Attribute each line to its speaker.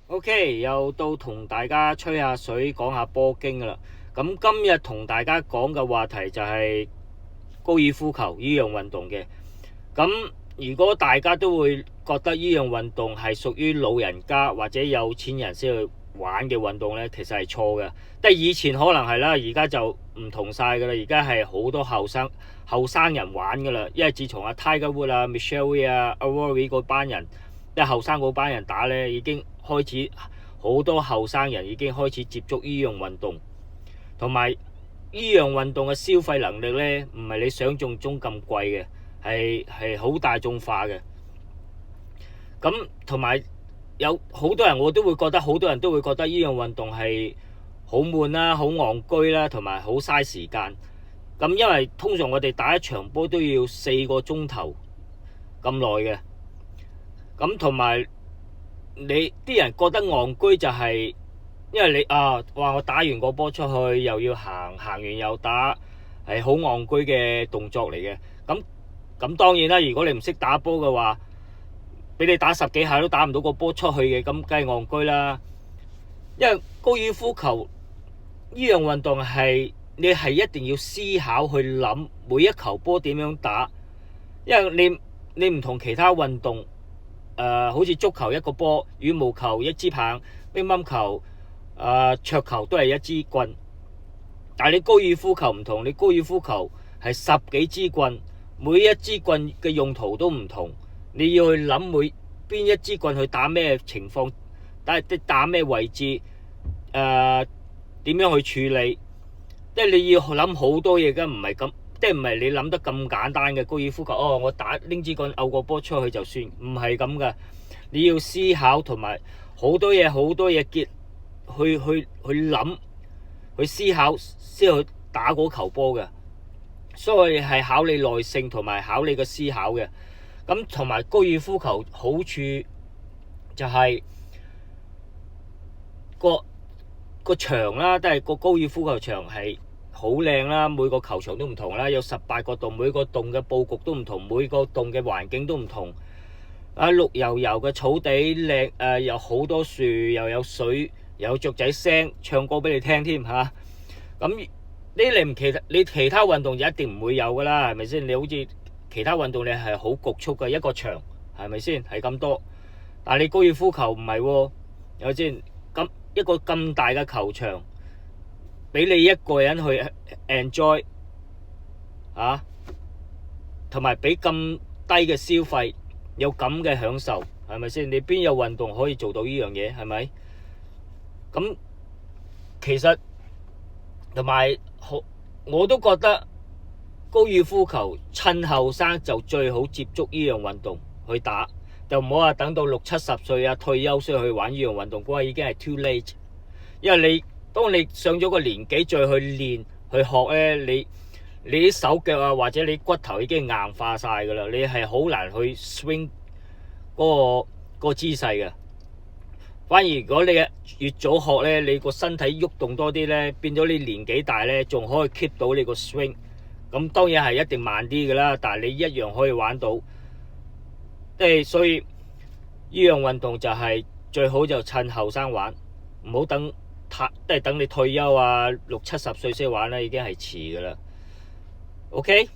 Speaker 1: OK，又到同大家吹下水，講下波經噶啦。咁今日同大家講嘅話題就係高爾夫球呢樣運動嘅。咁如果大家都會覺得呢樣運動係屬於老人家或者有錢人先去玩嘅運動呢，其實係錯嘅。但係以前可能係啦，而家就唔同晒噶啦。而家係好多後生人玩噶啦，因為自從阿 Tiger Woods 啊、Michelle Wie 啊、Rory 嗰班人，即係後生嗰班人打呢，已經開始好多後生人已經開始接觸呢樣運動，同埋呢樣運動嘅消費能力呢，唔係你想象中咁貴嘅，係好大眾化嘅。咁同埋有好多人，我都會覺得好多人都會覺得呢樣運動係好悶啦、好戇居啦，同埋好嘥時間。咁因為通常我哋打一場波都要4個鐘頭咁耐嘅，咁同埋你啲人覺得戇居就係因為你話我打完個波出去又要行完又打，係好戇居嘅動作嚟嘅。咁當然啦，如果你唔識打波嘅話，俾你打10幾下都打唔到個波出去嘅，咁梗係戇居啦。因為高爾夫球呢樣運動係你係一定要思考去諗每一球波點樣打，因為你唔同其他運動。好似足球一個波，羽毛球一支棒，乒乓球、桌球都係一支棍。但係你高爾夫球唔同，你高爾夫球係10幾支棍，每一支棍嘅用途都唔同。你要去諗邊一支棍去打咩情況，打咩位置，點樣去處理，即係你要諗好多嘢㗎，唔係咁。即係唔係你諗得咁簡單嘅高爾夫球我拎支棍拗個波出去就算，唔係咁噶。你要思考同埋好多嘢結去諗去思考先去打嗰球波嘅，所以係考你耐性同埋考你個思考嘅。咁同埋高爾夫球好處就係個場啦，都係個高爾夫球場係好靚啦，每個球場都唔同啦，有18個洞，每個洞嘅佈局都唔同，每個洞嘅環境都唔同。綠油油嘅草地靚，有好多樹，又有水，又有雀仔聲唱歌俾你聽添嚇。咁你其他運動就一定唔會有噶啦，係咪先？你好似其他運動你係好局促嘅一個場，係咪先？係咁多，但係你高爾夫球唔係喎，有先咁一個咁大嘅球場，俾你一個人去 enjoy 同埋俾咁低嘅消費，有咁嘅享受，係咪先？你邊有運動可以做到呢樣嘢？係咪？咁其實同埋我都覺得高爾夫球趁後生就最好接觸呢樣運動去打，就唔好話等到60、70歲退休先去玩呢樣運動，嗰個已經係 too late。因為當你上咗個年紀再去練去學咧，你啲手腳或者你骨頭已經硬化晒噶啦，你係好難去 swing 嗰個姿勢嘅。反而如果你越早學咧，你個身體喐動多啲咧，變咗你年紀大咧，仲可以 keep 到你個 swing。咁當然係一定慢啲噶啦，但係你一樣可以玩到。所以呢樣運動就係最好就趁後生玩，唔好等你退休60、70歲先玩咧，已經係遲噶啦。OK。